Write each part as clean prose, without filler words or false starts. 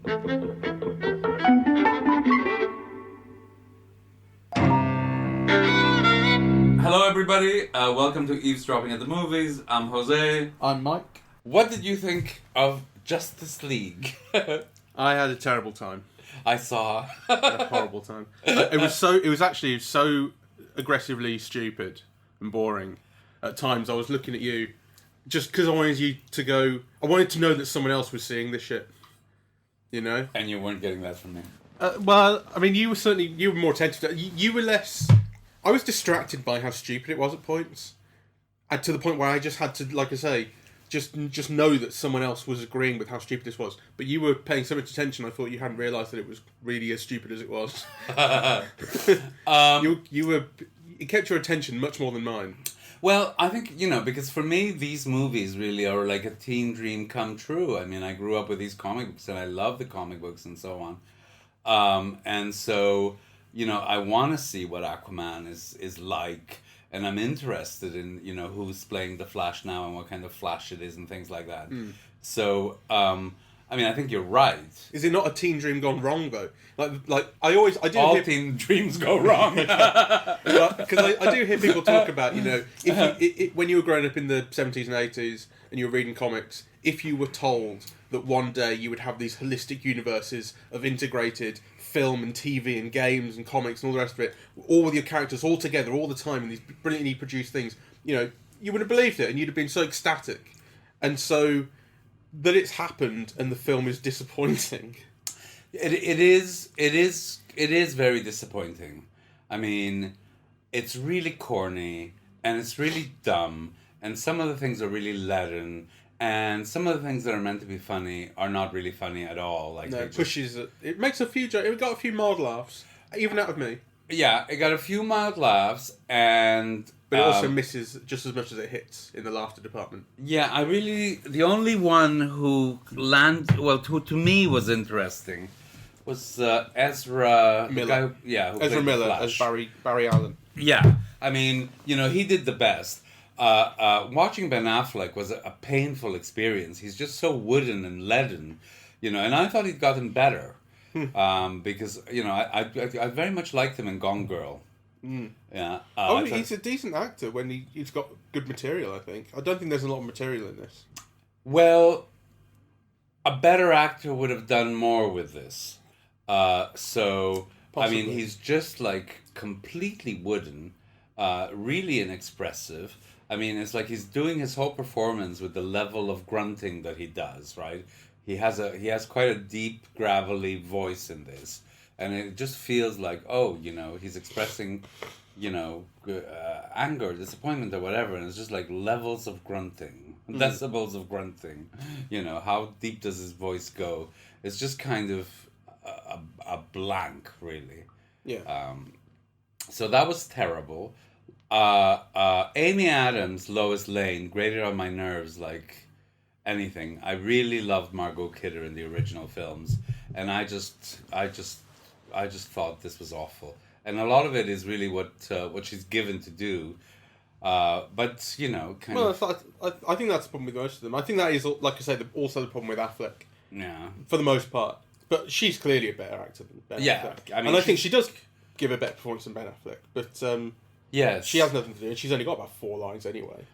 Hello, everybody. Welcome to Eavesdropping at the Movies. I'm Jose. I'm Mike. What did you think of Justice League? I had a terrible time. I saw. A horrible time. It was actually so aggressively stupid and boring. At times I was looking at you just because I wanted to know that someone else was seeing this shit. You know? And you weren't getting that from me. Well, I mean, you were more attentive. You were less. I was distracted by how stupid it was at points, and to the point where I just had to, like I say, just know that someone else was agreeing with how stupid this was. But you were paying so much attention, I thought you hadn't realised that it was really as stupid as it was. It kept your attention much more than mine. Well, I think, because for me, these movies really are like a teen dream come true. I mean, I grew up with these comic books, and I love the comic books and so on. And so, I want to see what Aquaman is like, and I'm interested in, who's playing the Flash now and what kind of Flash it is and things like that. So, I think you're right. Is it not a teen dream gone wrong, though? All teen dreams go wrong. Because I do hear people talk about, when you were growing up in the 70s and 80s and you were reading comics, if you were told that one day you would have these holistic universes of integrated film and TV and games and comics and all the rest of it, all with your characters all together all the time in these brilliantly produced things, you would have believed it and you'd have been so ecstatic. And so that it's happened and the film is disappointing. It is very disappointing. I mean, it's really corny and it's really dumb, and some of the things are really leaden, and some of the things that are meant to be funny are not really funny at all. Like, no, it makes a few jokes. It got a few mild laughs, even out of me. Yeah, it got a few mild laughs, but it also misses just as much as it hits in the laughter department. Yeah, the only one who who to me was interesting was Ezra Miller. Ezra Miller as Barry Allen. Yeah, I mean, he did the best. Watching Ben Affleck was a painful experience. He's just so wooden and leaden, and I thought he'd gotten better. Because I very much liked him in Gone Girl. Yeah. He's a decent actor when he's got good material. I think. I don't think there's a lot of material in this. Well, a better actor would have done more with this. Possibly. I mean, he's just like completely wooden, really inexpressive. I mean, it's like he's doing his whole performance with the level of grunting that he does, right? He has quite a deep, gravelly voice in this, and it just feels like, he's expressing, anger, disappointment, or whatever, and it's just like levels of grunting, decibels of grunting. How deep does his voice go? It's just kind of a blank, really. Yeah. So that was terrible. Amy Adams, Lois Lane, grated on my nerves like anything. I really loved Margot Kidder in the original films, and I just thought this was awful. And a lot of it is really what she's given to do. I think that's the problem with most of them. I think that is, like I say, also the problem with Affleck. Yeah. For the most part, but she's clearly a better actor than Ben Affleck. I mean, I think she does give a better performance than Ben Affleck, but yes, she has nothing to do, and she's only got about 4 lines anyway.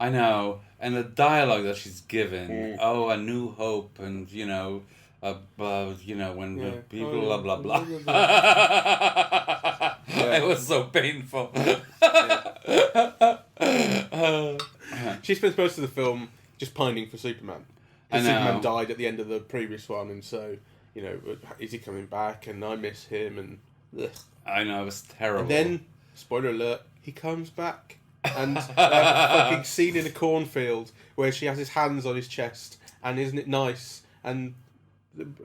I know, and the dialogue that she's given, a new hope, and when the people blah blah blah. It was so painful. She spends most of the film just pining for Superman. Superman died at the end of the previous one, and so is he coming back? And I miss him, and ugh. I know, it was terrible. And then, spoiler alert, he comes back. And a fucking scene in a cornfield where she has his hands on his chest, and isn't it nice? And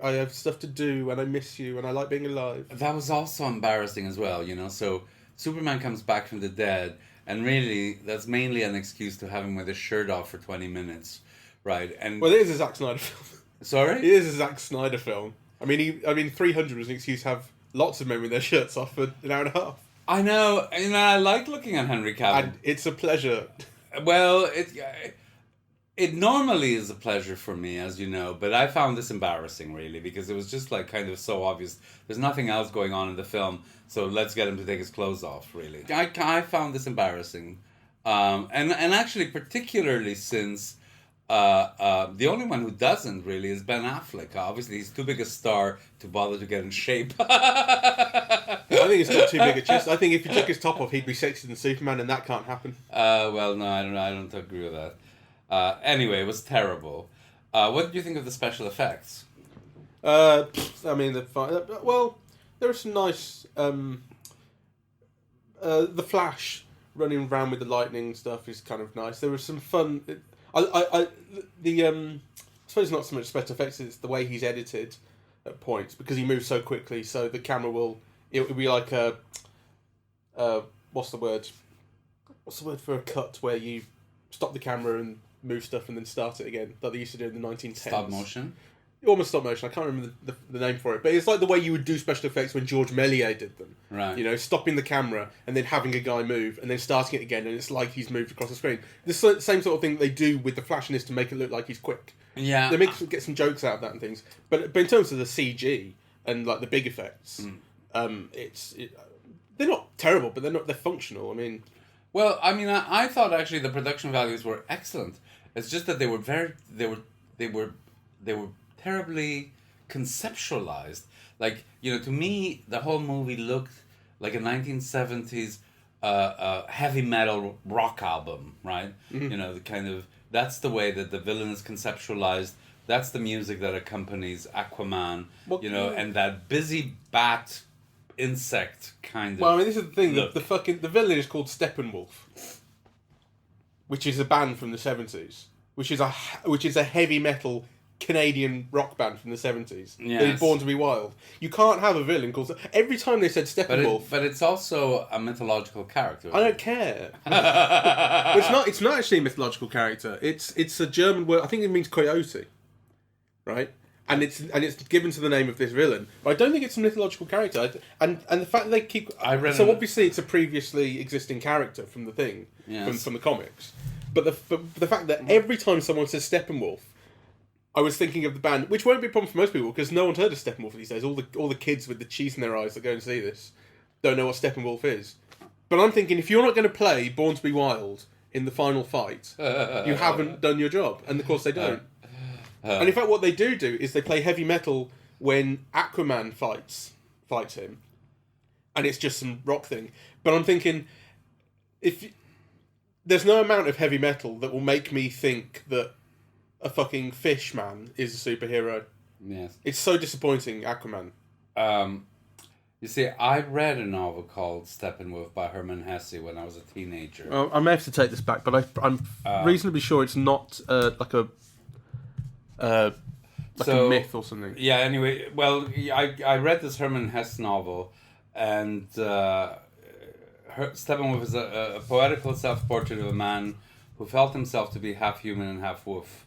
I have stuff to do, and I miss you, and I like being alive. That was also embarrassing as well, So Superman comes back from the dead, and really, that's mainly an excuse to have him with his shirt off for 20 minutes, right? And well, it is a Zack Snyder film. Sorry? It is a Zack Snyder film. I mean, 300 was an excuse to have lots of men with their shirts off for an hour and a half. I know, and I like looking at Henry Cavill. And it's a pleasure. Well, It normally is a pleasure for me, as you know, but I found this embarrassing, really, because it was just like kind of so obvious. There's nothing else going on in the film, so let's get him to take his clothes off, really. I found this embarrassing. And actually, particularly since the only one who doesn't really is Ben Affleck. Obviously, he's too big a star to bother to get in shape. I think it's not too big a chest. I think if he took his top off, he'd be sexier than Superman, and that can't happen. Well, no, I don't know. I don't agree with that. Anyway, it was terrible. What did you think of the special effects? I mean, there are some nice. The Flash running around with the lightning stuff is kind of nice. There was some fun. I suppose not so much special effects. It's the way he's edited at points because he moves so quickly. So the camera will. It will be like a. What's the word? What's the word for a cut where you stop the camera and move stuff and then start it again, like they used to do in the 1910s. Stop motion? Almost stop motion. I can't remember the name for it. But it's like the way you would do special effects when George Méliès did them. Right. You know, stopping the camera and then having a guy move and then starting it again and it's like he's moved across the screen. The same sort of thing they do with the Flash in this to make it look like he's quick. Yeah. They get some jokes out of that and things. But in terms of the CG and like the big effects, they're not terrible, but they're functional. I mean... Well, I mean, I thought actually the production values were excellent. It's just that they were terribly conceptualized. Like, you know, to me, the whole movie looked like a 1970s heavy metal rock album, right? Mm-hmm. You know, the kind of that's the way that the villain is conceptualized. That's the music that accompanies Aquaman. Well, you know, and that busy bat insect kind of. Well, I mean, this is the thing. The villain is called Steppenwolf, which is a band from the 70s, which is a heavy metal Canadian rock band from the 70s. Yes. They're Born to Be Wild. You can't have a villain called... Every time they said Steppenwolf... But it's also a mythological character. I don't care. It's not actually a mythological character. It's a German word. I think it means coyote. Right? And it's given to the name of this villain. But I don't think it's a mythological character. And the fact that they keep... obviously it's a previously existing character from the thing. Yes. From the comics. But the fact that every time someone says Steppenwolf, I was thinking of the band, which won't be a problem for most people because no one's heard of Steppenwolf these days. All the kids with the cheese in their eyes that go and see this don't know what Steppenwolf is. But I'm thinking, if you're not going to play Born to Be Wild in the final fight, you haven't done your job. And of course they don't. And in fact, what they do is they play heavy metal when Aquaman fights him, and it's just some rock thing. But I'm thinking, there's no amount of heavy metal that will make me think that a fucking fish man is a superhero. Yes. It's so disappointing, Aquaman. You see, I read a novel called Steppenwolf by Hermann Hesse when I was a teenager. Well, I may have to take this back, but I'm reasonably sure it's not like a myth or something. Yeah, anyway, well, I read this Hermann Hesse novel, and Steppenwolf is a poetical self-portrait of a man who felt himself to be half human and half wolf.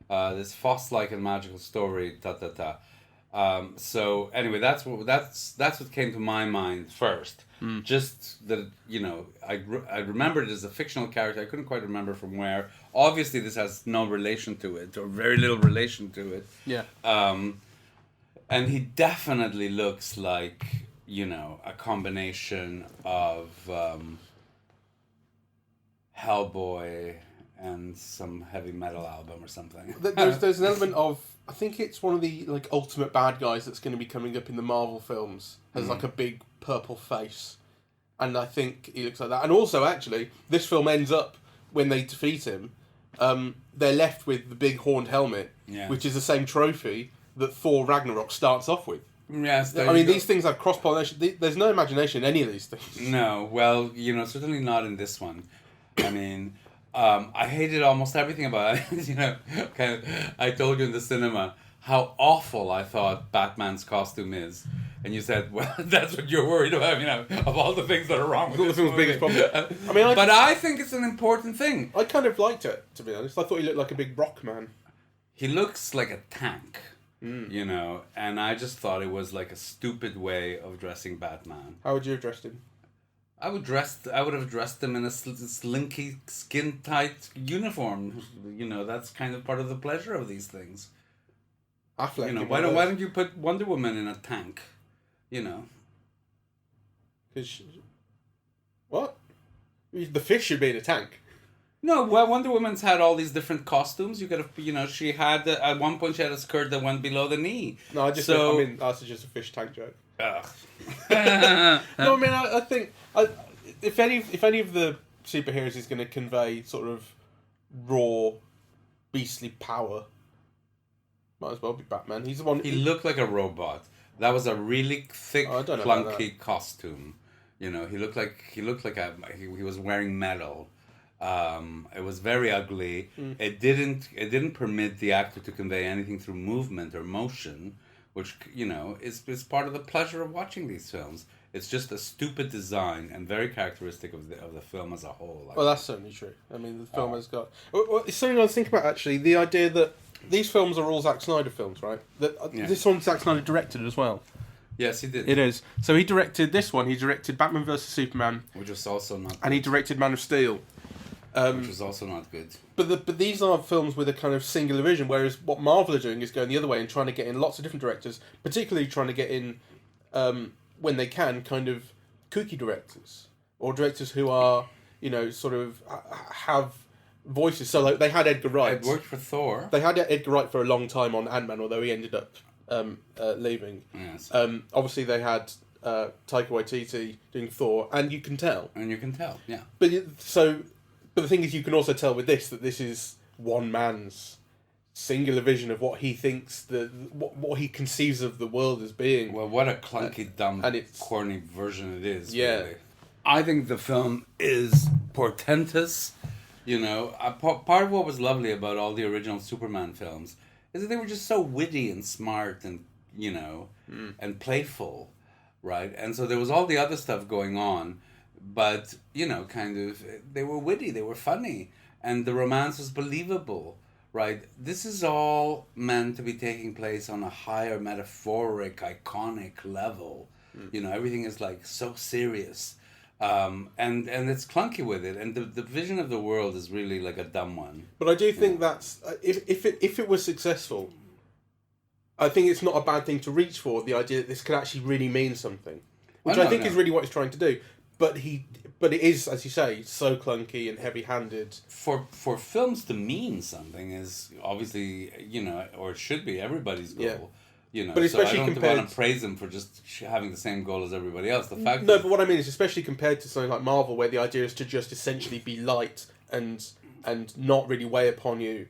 This Faust-like and magical story, so anyway, that's what came to my mind first. Just that, you know, I remembered it as a fictional character. I couldn't quite remember from where. Obviously, this has no relation to it, or very little relation to it. Yeah. And he definitely looks like, you know, a combination of Hellboy and some heavy metal album or something. There's an element of, I think it's one of the like ultimate bad guys that's going to be coming up in the Marvel films. Has like a big purple face, and I think he looks like that. And also, actually, this film ends up when they defeat him. They're left with the big horned helmet, which is the same trophy that Thor Ragnarok starts off with. Yes, I mean, these things have cross-pollination. There's no imagination in any of these things. No, well, you know, certainly not in this one. I mean... I hated almost everything about it. You know, I told you in the cinema how awful I thought Batman's costume is, and you said, "Well, that's what you're worried about." You know, of all the things that are wrong with this the film's biggest problem. I think it's an important thing. I kind of liked it, to be honest. I thought he looked like a big rock man. He looks like a tank, you know, and I just thought it was like a stupid way of dressing Batman. How would you have dressed him? I would have dressed him in a slinky, skin tight uniform. You know, that's kind of part of the pleasure of these things. Affleck. You know, why don't you put Wonder Woman in a tank? You know, Because what? The fish should be in a tank. no. Well, Wonder Woman's had all these different costumes. You could have, you know, she had at one point she had a skirt that went below the knee. No, I mean that's just a fish tank joke. Ugh. No, I mean I think if any of the superheroes is going to convey sort of raw, beastly power, might as well be Batman. He's the one. He looked like a robot. That was a really thick, Oh, I don't know about clunky costume. You know, he looked like he was wearing metal. It was very ugly. It didn't permit the actor to convey anything through movement or motion, which, you know, is part of the pleasure of watching these films. It's just a stupid design and very characteristic of the film as a whole. Well, that's certainly true. I mean, the film has got. Well, it's something I was thinking about actually. The idea that these films are all Zack Snyder films, right? This one Zack Snyder directed as well. Yes, he did. It is. So he directed this one. He directed Batman vs Superman, Which was also not. and he directed Man of Steel. Which was also not good. But these are films with a kind of singular vision, whereas what Marvel are doing is going the other way and trying to get in lots of different directors, particularly trying to get in, when they can, kind of kooky directors or directors who are, you know, sort of have voices. So like they had Edgar Wright. It worked for Thor. They had Edgar Wright for a long time on Ant-Man, although he ended up leaving. Yes. Obviously, they had Taika Waititi doing Thor, and you can tell. And you can tell, yeah. But the thing is, you can also tell with this that this is one man's singular vision of what he thinks what he conceives of the world as being. Well, what a clunky, dumb, and it's corny version it is. Yeah. Really. I think the film is portentous. You know, part of what was lovely about all the original Superman films is that they were just so witty and smart and, you know, and playful, right? And so there was all the other stuff going on, but, you know, kind of, they were witty, they were funny, and the romance was believable, right? This is all meant to be taking place on a higher metaphoric, iconic level. You know, everything is like so serious. And it's clunky with it, and the vision of the world is really like a dumb one. But I do think that's if it was successful, I think it's not a bad thing to reach for the idea that this could actually really mean something, which I think is really what he's trying to do. But it is, as you say, so clunky and heavy-handed. For films to mean something is obviously, you know, or it should be everybody's goal. Yeah. You know, But especially so I don't compared want to praise them for just having the same goal as everybody else. The fact No, that, but what I mean is, especially compared to something like Marvel, where the idea is to just essentially be light and not really weigh upon you,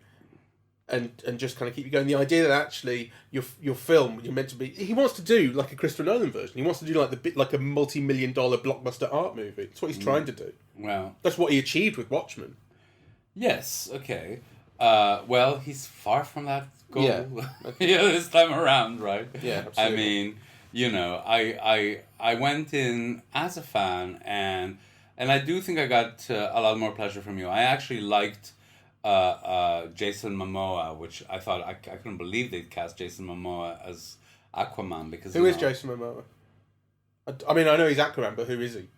and just kind of keep you going. The idea that actually your film, you're meant to be. He wants to do like a Christopher Nolan version. He wants to do like a multi-million-dollar blockbuster art movie. That's what he's trying to do. well, That's what he achieved with Watchmen. yes, okay. Well, he's far from that goal. Yeah. Yeah, this time around, right? Yeah, I absolutely. mean, you know, I went in as a fan, and I do think I got a lot more pleasure from you. I actually liked Jason Momoa, which I thought I couldn't believe they'd cast Jason Momoa as Aquaman because Who is Jason Momoa? I mean, I know he's Aquaman, but who is he?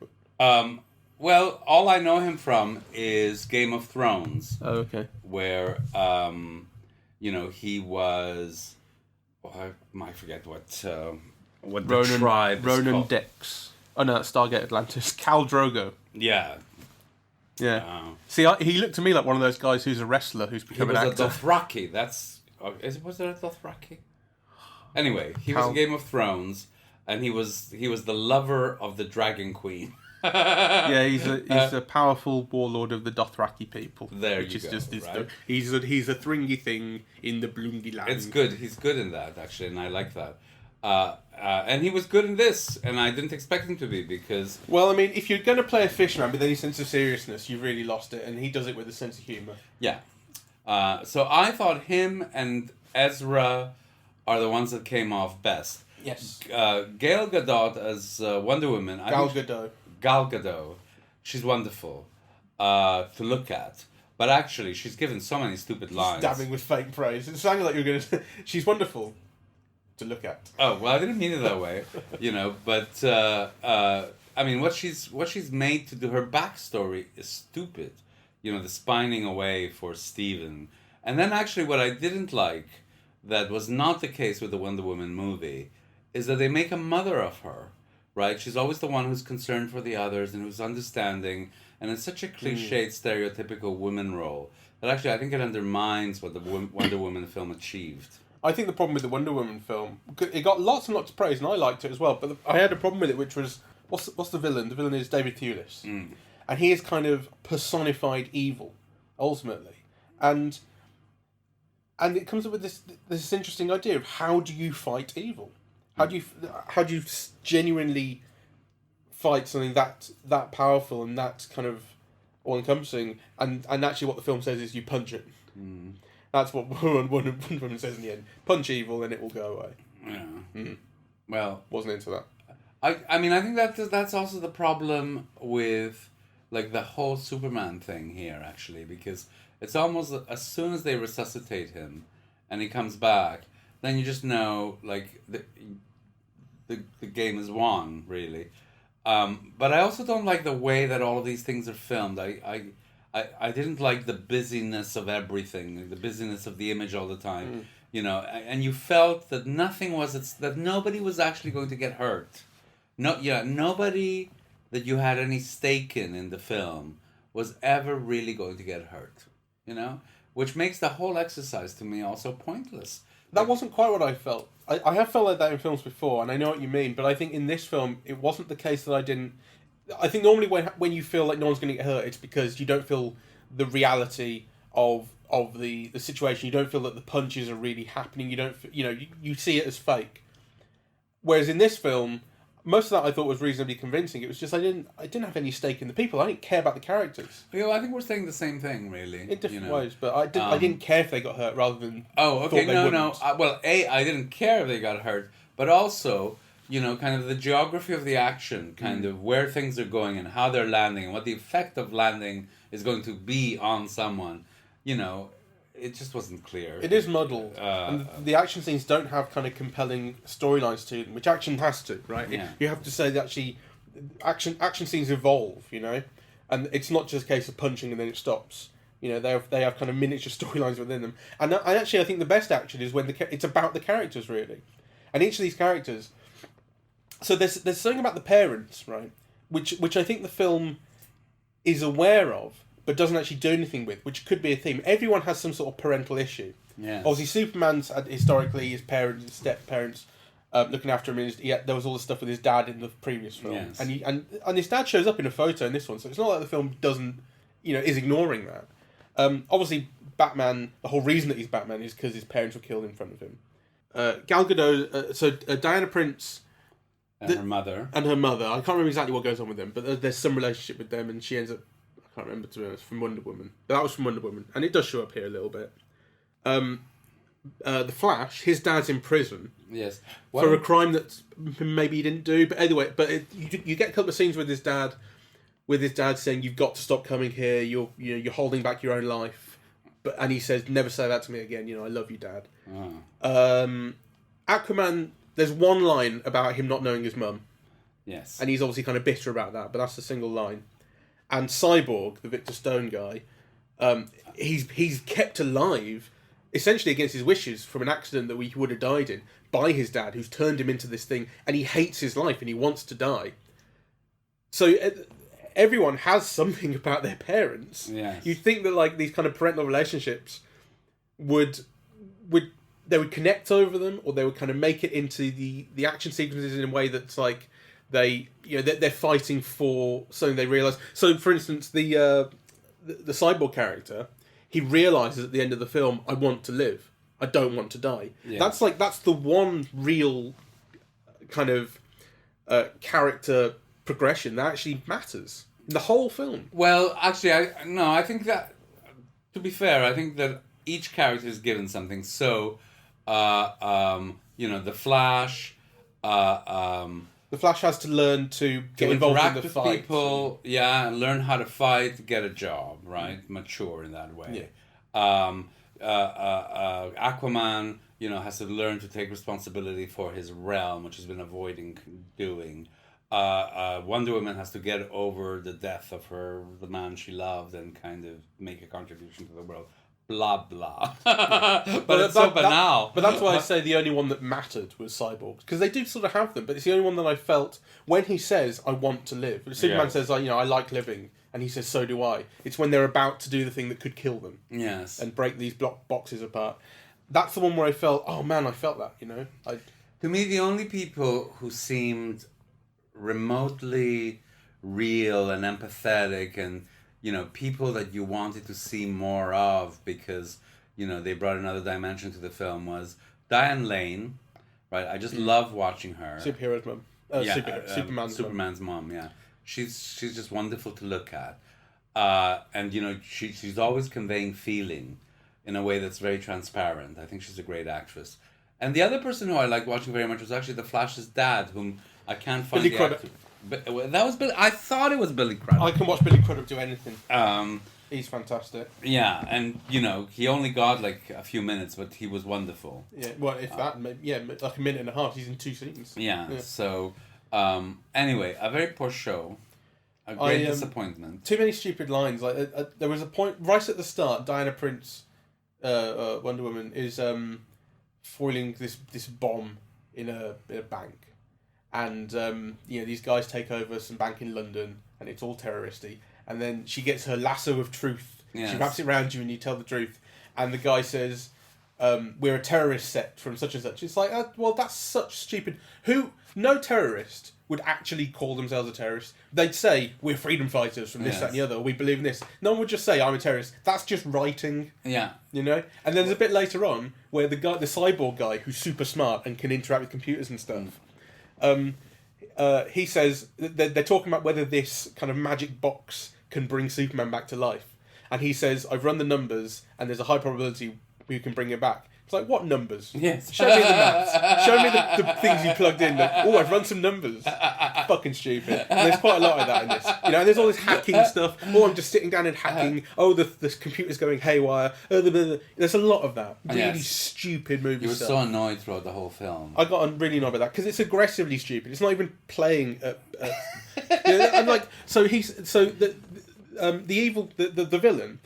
Well, all I know him from is Game of Thrones. Oh, okay. Where you know, he was, I forget what the tribe is Ronan called. Dex. Oh no, that's Stargate Atlantis. Khal Drogo. Yeah. Yeah. See, he looked to me like one of those guys who's a wrestler who's He become was an a actor. Dothraki. Was it a Dothraki? Anyway, he was in Game of Thrones, and he was the lover of the Dragon Queen. Yeah, he's a powerful warlord of the Dothraki people. There which you is go, just right? he's a thringy thing in the Blungy land. It's good. He's good in that, actually, and I like that. And he was good in this, and I didn't expect him to be because... Well, I mean, if you're going to play a fishman with any sense of seriousness, you've really lost it, and he does it with a sense of humour. Yeah. So I thought him and Ezra are the ones that came off best. Yes. Gal Gadot as Wonder Woman. Gal Gadot. She's wonderful to look at. But actually, she's given so many stupid lines. Dabbing with fake praise. It sounded like you were going to... She's wonderful to look at. Oh, well, I didn't mean it that way. You know, but I mean, what she's made to do, her backstory is stupid. You know, the spining away for Stephen. And then actually what I didn't like, that was not the case with the Wonder Woman movie, is that they make a mother of her, right? She's always the one who's concerned for the others and who's understanding, and it's such a cliched, stereotypical woman role that actually I think it undermines what the Wonder Woman film achieved. I think the problem with the Wonder Woman film, it got lots and lots of praise, and I liked it as well. But I had a problem with it, which was what's the villain? The villain is David Thewlis, and he is kind of personified evil, ultimately, and it comes up with this interesting idea of how do you fight evil? How do you genuinely fight something that powerful and that kind of all encompassing? And actually, what the film says is you punch it. That's what Wonder Woman says in the end. Punch evil and it will go away. Yeah. Well, wasn't into that. I mean, I think that's also the problem with like the whole Superman thing here, actually, because it's almost as soon as they resuscitate him and he comes back, then you just know like the game is won, really. But I also don't like the way that all of these things are filmed. I didn't like the busyness of everything, the busyness of the image all the time, you know, and you felt that that nobody was actually going to get hurt. Nobody that you had any stake in the film was ever really going to get hurt, you know, which makes the whole exercise to me also pointless. That wasn't quite what I felt. I have felt like that in films before, and I know what you mean, but I think in this film, it wasn't the case that I didn't... I think normally when you feel like no one's going to get hurt, it's because you don't feel the reality of the situation. You don't feel that the punches are really happening. You don't, you see it as fake. Whereas in this film, most of that I thought was reasonably convincing. It was just I didn't have any stake in the people. I didn't care about the characters. You know, I think we're saying the same thing, really, in different ways. But I didn't care if they got hurt, rather than well, I didn't care if they got hurt, but also, you know, kind of the geography of the action, kind of where things are going and how they're landing and what the effect of landing is going to be on someone, you know, it just wasn't clear. It is muddled. And the action scenes don't have kind of compelling storylines to them, which action has to, right? Yeah. You have to say that actually action scenes evolve, you know? And it's not just a case of punching and then it stops. You know, they have kind of miniature storylines within them. And actually, I think the best action is when it's about the characters, really. And each of these characters... So there's something about the parents, right? Which I think the film is aware of, but doesn't actually do anything with, which could be a theme. Everyone has some sort of parental issue. Yeah. Obviously, Superman's had historically his parents, his step-parents, looking after him. There was all the stuff with his dad in the previous film. Yes. And his dad shows up in a photo in this one, so it's not like the film doesn't, is ignoring that. Obviously, Batman, the whole reason that he's Batman is because his parents were killed in front of him. Gal Gadot, Diana Prince... And her mother. I can't remember exactly what goes on with them, but there's some relationship with them, and she ends up... I can't remember, to be honest, from Wonder Woman. But that was from Wonder Woman, and it does show up here a little bit. The Flash, his dad's in prison. Yes. For a crime that maybe he didn't do, but anyway, you get a couple of scenes with his dad saying, "You've got to stop coming here. You're holding back your own life." And he says, "Never say that to me again. I love you, Dad." Oh. Aquaman, there's one line about him not knowing his mum. Yes. And he's obviously kind of bitter about that, but that's a single line. And Cyborg, the Victor Stone guy, he's kept alive, essentially against his wishes, from an accident that he would have died in, by his dad, who's turned him into this thing, and he hates his life and he wants to die. So everyone has something about their parents. Yes. You'd think that like these kind of parental relationships would connect over them, or they would kind of make it into the action sequences in a way that's like they're fighting for something they realise. So, for instance, the Cyborg character, he realises at the end of the film, I want to live. I don't want to die. Yeah. That's the one real kind of character progression that actually matters in the whole film. Well, actually, I think that, to be fair, I think that each character is given something. So, the Flash... the Flash has to learn to get involved in the fight. People, learn how to fight, get a job, right? Mature in that way. Yeah. Aquaman, has to learn to take responsibility for his realm, which he's been avoiding doing. Wonder Woman has to get over the death of the man she loved and kind of make a contribution to the world. Blah blah. But it's so banal. But that's why I say the only one that mattered was Cyborg, because they do sort of have them, but it's the only one that I felt when he says, "I want to live." Superman says, "I like living," and he says, "So do I." It's when they're about to do the thing that could kill them. Yes. And break these boxes apart. That's the one where I felt, oh man, I felt that. To me, the only people who seemed remotely real and empathetic and people that you wanted to see more of because they brought another dimension to the film was Diane Lane, right? I just love watching her. Superhero's mum. Superman's mom. Yeah, she's just wonderful to look at, and she's always conveying feeling in a way that's very transparent. I think she's a great actress. And the other person who I liked watching very much was actually the Flash's dad, whom I can't find. Billy Crudup. That was Billy. I thought it was Billy Crudup. I can watch Billy Crudup do anything. He's fantastic. Yeah, and he only got like a few minutes, but he was wonderful. Yeah, well, if that, like a minute and a half. He's in 2 scenes. Yeah. So, anyway, a very poor show. A great disappointment. Too many stupid lines. Like there was a point right at the start. Diana Prince, Wonder Woman, is foiling this bomb in a bank. And these guys take over some bank in London, and it's all terroristy. And then she gets her lasso of truth. Yes. She wraps it around you, and you tell the truth. And the guy says, "We're a terrorist sect from such and such." It's like, well, that's such stupid. No terrorist would actually call themselves a terrorist. They'd say, "We're freedom fighters from this, that, and the other. Or we believe in this." No one would just say, "I'm a terrorist." That's just writing. Yeah. And then there's a bit later on where the cyborg guy, who's super smart and can interact with computers and stuff. He says they're talking about whether this kind of magic box can bring Superman back to life, and he says, "I've run the numbers, and there's a high probability we can bring it back." It's like, what numbers? Yes. Show me the maths. Show me the things you plugged in. I've run some numbers. Fucking stupid. And there's quite a lot of that in this. And there's all this hacking stuff. I'm just sitting down and hacking. The computer's going haywire. There's a lot of that. Really stupid movie stuff. You were so annoyed throughout the whole film. I got really annoyed by that because it's aggressively stupid. It's not even playing. I'm like, the evil, the villain.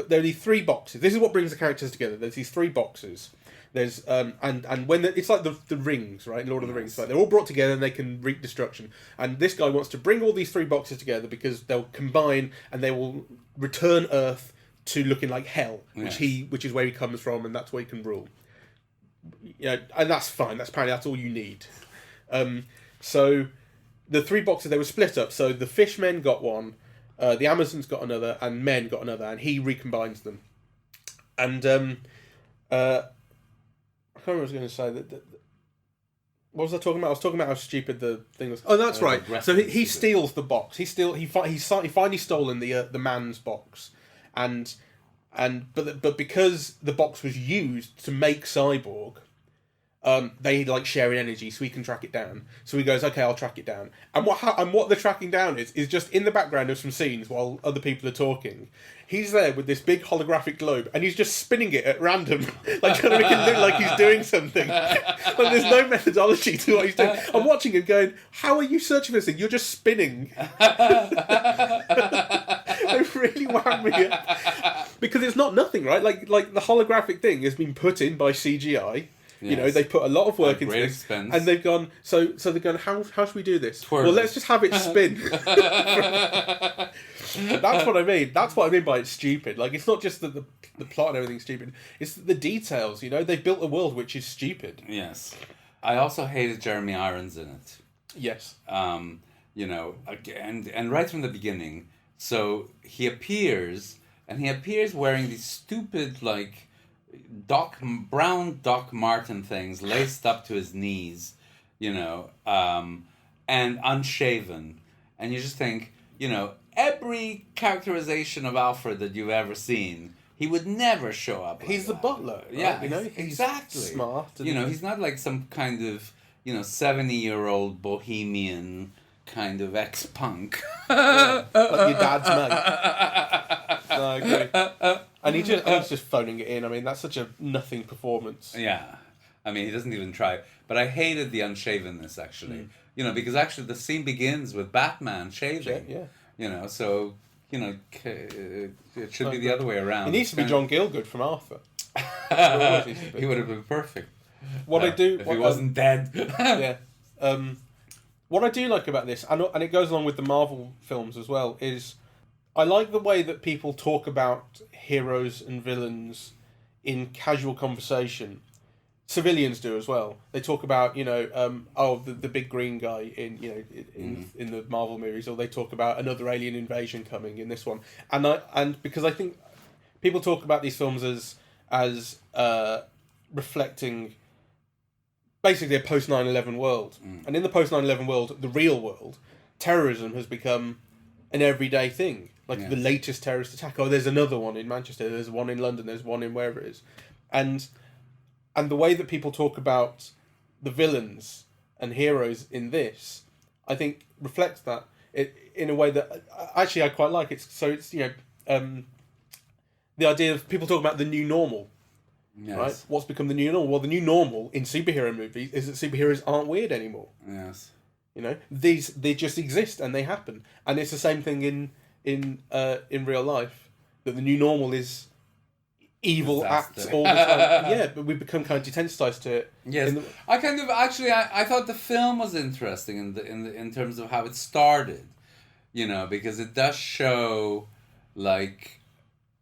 There are these 3 boxes. This is what brings the characters together. There's these 3 boxes. There's and when it's like the rings, right? Lord of the Rings. Like they're all brought together and they can wreak destruction. And this guy wants to bring all these 3 boxes together because they'll combine and they will return Earth to looking like hell, which is where he comes from, and that's where he can rule. And that's fine. That's all you need. So the 3 boxes, they were split up. So the Fishmen got one. The Amazons got another, and Men got another, and he recombines them. And I can't remember what I was going to say. What was I talking about? I was talking about how stupid the thing was. Oh, that's right. So he steals the box. He finally stolen the man's box, but because the box was used to make Cyborg. They like sharing energy, so he can track it down. So he goes, "Okay, I'll track it down." And what the tracking down is just in the background of some scenes while other people are talking. He's there with this big holographic globe, and he's just spinning it at random, like trying to make it look like he's doing something. But there's no methodology to what he's doing. I'm watching him going, "How are you searching for this thing? You're just spinning." They really wound me up because it's not nothing, right? Like the holographic thing has been put in by CGI. Yes. They put a lot of work into this, expense. And they've gone. So they've gone. How should we do this? Well, let's just have it spin. That's what I mean. That's what I mean by it's stupid. Like it's not just that the plot and everything's stupid. It's the details. They've built a world which is stupid. Yes, I also hated Jeremy Irons in it. Yes. And right from the beginning. So he appears wearing these stupid brown Doc Marten things laced up to his knees, and unshaven, and you just think, every characterization of Alfred that you've ever seen, he would never show up. He's the butler, right? Yeah, he's exactly smart. He's not like some kind of 70-year-old bohemian kind of ex-punk. Like your dad's mate. No, I agree. And he's just phoning it in. I mean, that's such a nothing performance. Yeah. I mean, he doesn't even try. But I hated the unshavenness, actually. You know, because actually the scene begins with Batman shaving. Yeah. You know, so, you know, it should be the other way around. It needs to be John Gielgud from Arthur. He would have been perfect. What I do... If he wasn't dead. Yeah. What I do like about this, and it goes along with the Marvel films as well, is I like the way that people talk about heroes and villains in casual conversation. Civilians do as well. They talk about, you know, the big green guy in, you know, in the Marvel movies, or they talk about another alien invasion coming in this one. And because I think people talk about these films as reflecting basically a post 9/11 world. And in the post 9/11 world, the real world, terrorism has become an everyday thing. Like the latest terrorist attack. Oh, there's another one in Manchester. There's one in London. There's one in wherever it is. And the way that people talk about the villains and heroes in this, I think reflects that in a way that actually I quite like. It's you know, the idea of people talk about the new normal. Yes. Right? What's become the new normal? Well, the new normal in superhero movies is that superheroes aren't weird anymore. Yes. You know, they just exist and they happen, and it's the same thing in real life. That the new normal is evil Disaster. acts all the time. Yeah, but we become kind of desensitized to it. Yes, I kind of actually I thought the film was interesting in terms of how it started, you know, because it does show like,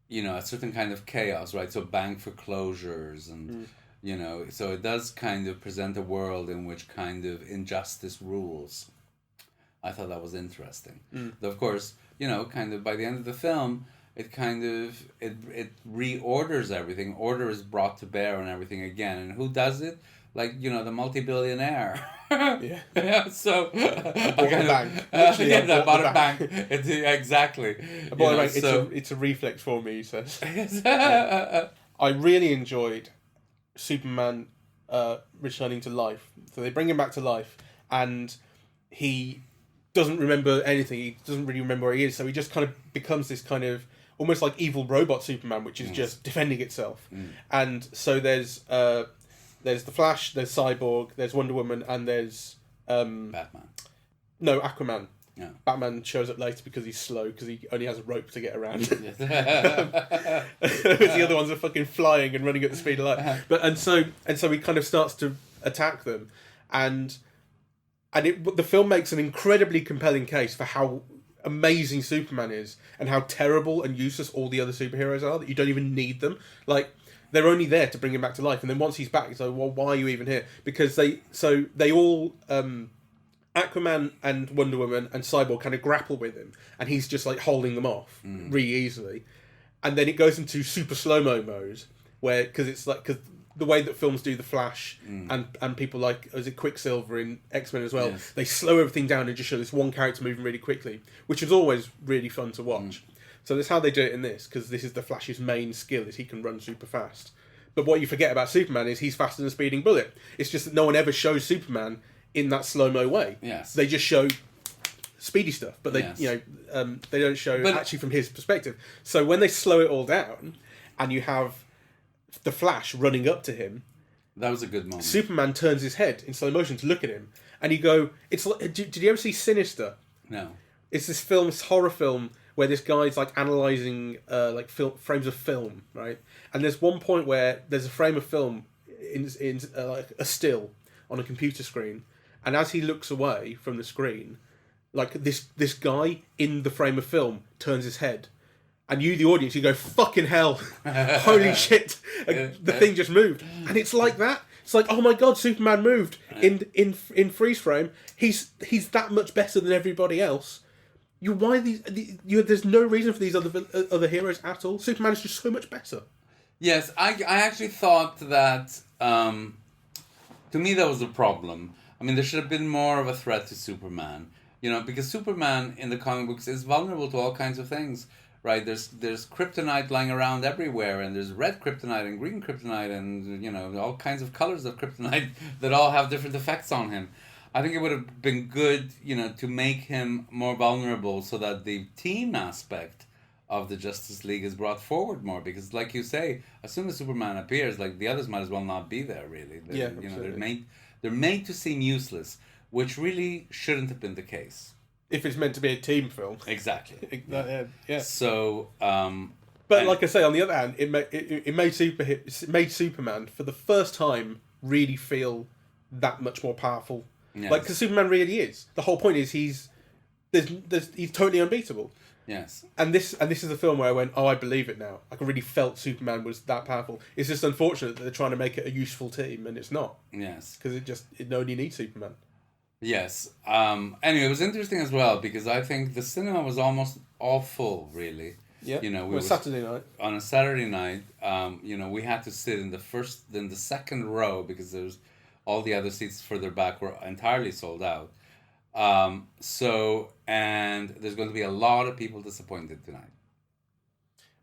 you know, a certain kind of chaos, right? So bank foreclosures and you know, so it does kind of present a world in which kind of injustice rules. I thought that was interesting. Though of course, you know, kind of by the end of the film, it kind of it reorders everything. Order is brought to bear on everything again, and who does it? Like, you know, the multi-billionaire. Yeah. So Bought a bank. Literally, I bought a bank. bank. Exactly. I bought a bank. It's a reflex for me. He says. I really enjoyed Superman returning to life. So they bring him back to life, and he doesn't remember anything. He doesn't really remember where he is. So he just kind of becomes this kind of almost like evil robot Superman, which is just defending itself. And so there's the Flash, there's Cyborg, there's Wonder Woman, and there's Batman. No, Aquaman. Yeah. Batman shows up later because he's slow, because he only has a rope to get around. Yes. The other ones are fucking flying and running at the speed of light. And so he kind of starts to attack them, and the film makes an incredibly compelling case for how amazing Superman is and how terrible and useless all the other superheroes are, that you don't even need them. Like, they're only there to bring him back to life, and then once he's back, it's like, well, why are you even here? Because they all Aquaman and Wonder Woman and Cyborg kind of grapple with him, and he's just like holding them off really easily. And then it goes into super slow-mo mode, where because the way that films do the Flash and people like, is it Quicksilver in X-Men as well, they slow everything down and just show this one character moving really quickly, which is always really fun to watch. So that's how they do it in this, because this is the Flash's main skill, is he can run super fast. But what you forget about Superman is he's faster than a speeding bullet. It's just that no one ever shows Superman in that slow-mo way. Yes. They just show speedy stuff, but they they don't show actually from his perspective. So when they slow it all down, and you have the Flash running up to him, that was a good moment. Superman turns his head in slow motion to look at him, and you go, "It's like, did you ever see Sinister?" No. It's this film, this horror film, where this guy's like analyzing frames of film, right? And there's one point where there's a frame of film in like a still on a computer screen, and as he looks away from the screen, like this guy in the frame of film turns his head, and you, the audience, you go, "Fucking hell, holy shit!" The thing just moved, and it's like that. It's like, oh my god, Superman moved in freeze frame. He's that much better than everybody else. There's no reason for these other heroes at all. Superman is just so much better. Yes, I actually thought that, to me that was a problem. I mean, there should have been more of a threat to Superman, you know, because Superman in the comic books is vulnerable to all kinds of things, right? There's kryptonite lying around everywhere, and there's red kryptonite and green kryptonite and, you know, all kinds of colors of kryptonite that all have different effects on him. I think it would have been good, you know, to make him more vulnerable so that the team aspect of the Justice League is brought forward more, because, like you say, as soon as Superman appears, like, the others might as well not be there. Really, Yeah, you know, absolutely. they're made to seem useless, which really shouldn't have been the case. If it's meant to be a team film. Exactly. Yeah. So, But and- like I say, on the other hand, it made Superman for the first time really feel that much more powerful. Yes. Like, because Superman really is. The whole point is he's totally unbeatable. yes, And this is a film where I went, oh, I believe it now. I really felt Superman was that powerful. It's just unfortunate that they're trying to make it a useful team, and it's not, yes. because it only needs Superman. Yes. Anyway, it was interesting as well, because I think the cinema was almost all full, really. Yeah, You know, it we was was Saturday night. on a Saturday night. You know, we had to sit in the second row, because there's all the other seats further back were entirely sold out. And there's going to be a lot of people disappointed tonight.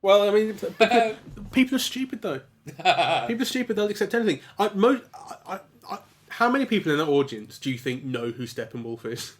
Well, I mean, people are stupid though. People are stupid. They'll accept anything. How many people in that audience do you think know who Steppenwolf is?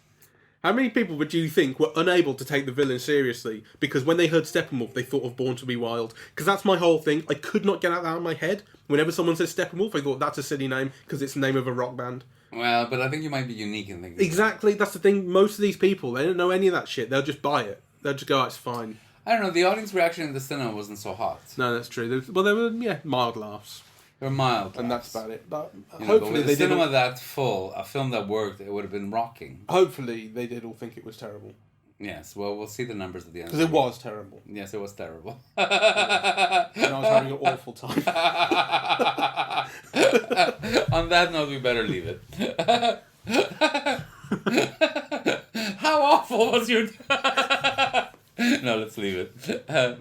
How many people would you think were unable to take the villain seriously because when they heard Steppenwolf, they thought of Born to Be Wild? Because that's my whole thing. I could not get that out of my head. Whenever someone says Steppenwolf, I thought that's a silly name because it's the name of a rock band. Well, but I think you might be unique in thinking. Exactly. That's the thing. Most of these people, they don't know any of that shit. They'll just buy it. They'll just go, oh, it's fine. I don't know. The audience reaction in the cinema wasn't so hot. No, that's true. There were mild laughs. They were mild, And that's about it. But You know, but hopefully with they a cinema didn't. that full, a film that worked, it would have been rocking. Hopefully they did all think it was terrible Yes. Well, we'll see the numbers at the end. because it was terrible, Yes, it was terrible. and I was having an awful time. On that note, we better leave it. How awful was your... No, let's leave it.